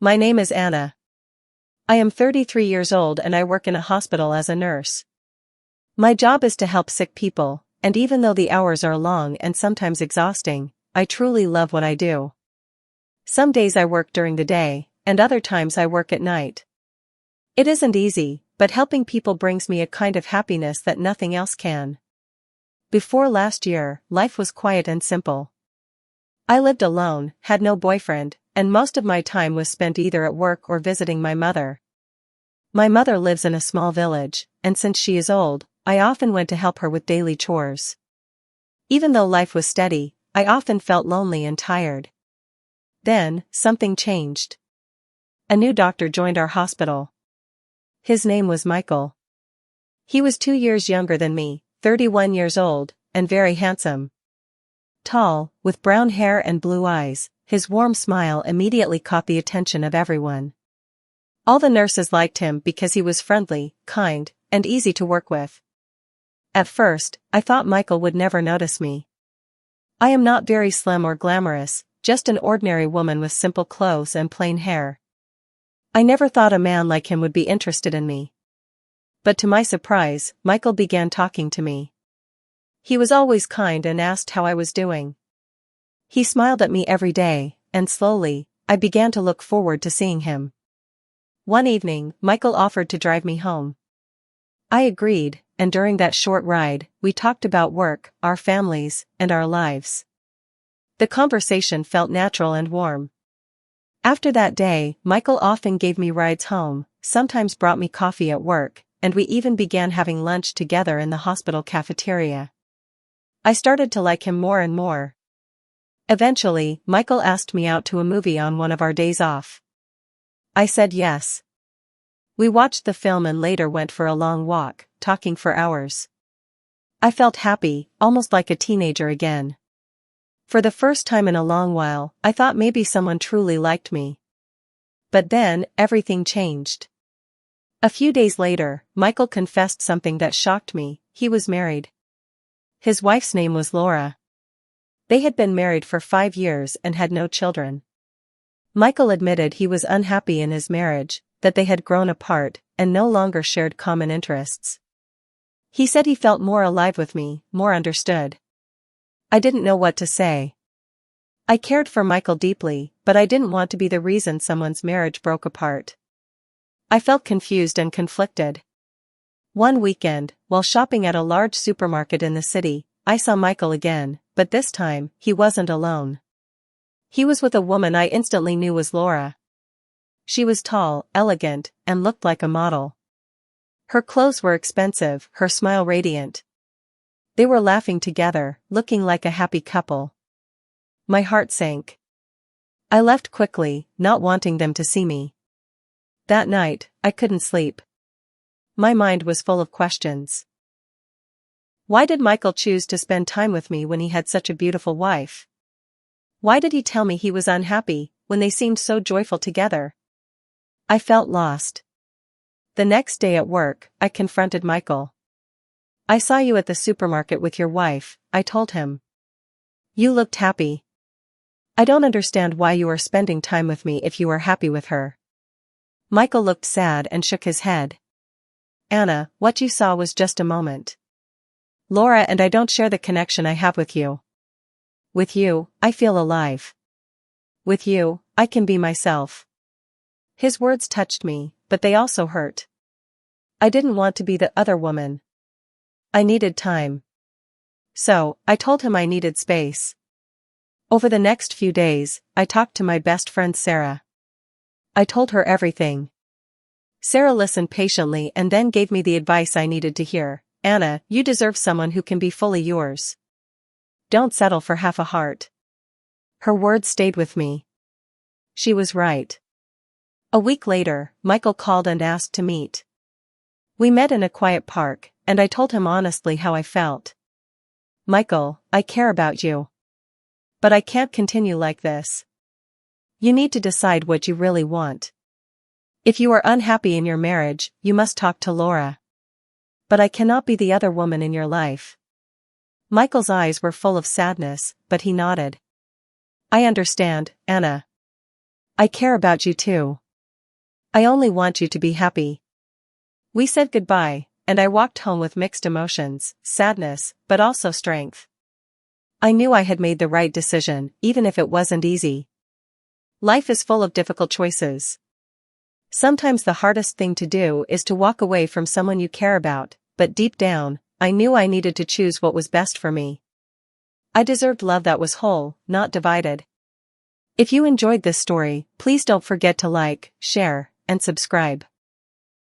My name is Anna. I am 33 years old and I work in a hospital as a nurse. My job is to help sick people, and even though the hours are long and sometimes exhausting, I truly love what I do. Some days I work during the day, and other times I work at night. It isn't easy, but helping people brings me a kind of happiness that nothing else can. Before last year, life was quiet and simple. I lived alone, had no boyfriend, and most of my time was spent either at work or visiting my mother. My mother lives in a small village, and since she is old, I often went to help her with daily chores. Even though life was steady, I often felt lonely and tired. Then, something changed. A new doctor joined our hospital. His name was Michael. He was 2 years younger than me, 31 years old, and very handsome. Tall, with brown hair and blue eyes, his warm smile immediately caught the attention of everyone. All the nurses liked him because he was friendly, kind, and easy to work with. At first, I thought Michael would never notice me. I am not very slim or glamorous, just an ordinary woman with simple clothes and plain hair. I never thought a man like him would be interested in me. But to my surprise, Michael began talking to me. He was always kind and asked how I was doing. He smiled at me every day, and slowly, I began to look forward to seeing him. One evening, Michael offered to drive me home. I agreed, and during that short ride, we talked about work, our families, and our lives. The conversation felt natural and warm. After that day, Michael often gave me rides home, sometimes brought me coffee at work, and we even began having lunch together in the hospital cafeteria. I started to like him more and more. Eventually, Michael asked me out to a movie on one of our days off. I said yes. We watched the film and later went for a long walk, talking for hours. I felt happy, almost like a teenager again. For the first time in a long while, I thought maybe someone truly liked me. But then, everything changed. A few days later, Michael confessed something that shocked me: he was married. His wife's name was Laura. They had been married for 5 years and had no children. Michael admitted he was unhappy in his marriage, that they had grown apart, and no longer shared common interests. He said he felt more alive with me, more understood. I didn't know what to say. I cared for Michael deeply, but I didn't want to be the reason someone's marriage broke apart. I felt confused and conflicted. One weekend, while shopping at a large supermarket in the city, I saw Michael again, but this time, he wasn't alone. He was with a woman I instantly knew was Laura. She was tall, elegant, and looked like a model. Her clothes were expensive, her smile radiant. They were laughing together, looking like a happy couple. My heart sank. I left quickly, not wanting them to see me. That night, I couldn't sleep. My mind was full of questions. Why did Michael choose to spend time with me when he had such a beautiful wife? Why did he tell me he was unhappy, when they seemed so joyful together? I felt lost. The next day at work, I confronted Michael. I saw you at the supermarket with your wife, I told him. You looked happy. I don't understand why you are spending time with me if you are happy with her. Michael looked sad and shook his head. Anna, what you saw was just a moment. Laura and I don't share the connection I have with you. With you, I feel alive. With you, I can be myself. His words touched me, but they also hurt. I didn't want to be the other woman. I needed time. So, I told him I needed space. Over the next few days, I talked to my best friend Sarah. I told her everything. Sarah listened patiently and then gave me the advice I needed to hear. Anna, you deserve someone who can be fully yours. Don't settle for half a heart. Her words stayed with me. She was right. A week later, Michael called and asked to meet. We met in a quiet park, and I told him honestly how I felt. Michael, I care about you. But I can't continue like this. You need to decide what you really want. If you are unhappy in your marriage, you must talk to Laura. But I cannot be the other woman in your life. Michael's eyes were full of sadness, but he nodded. I understand, Anna. I care about you too. I only want you to be happy. We said goodbye, and I walked home with mixed emotions, sadness, but also strength. I knew I had made the right decision, even if it wasn't easy. Life is full of difficult choices. Sometimes the hardest thing to do is to walk away from someone you care about, but deep down, I knew I needed to choose what was best for me. I deserved love that was whole, not divided. If you enjoyed this story, please don't forget to like, share, and subscribe.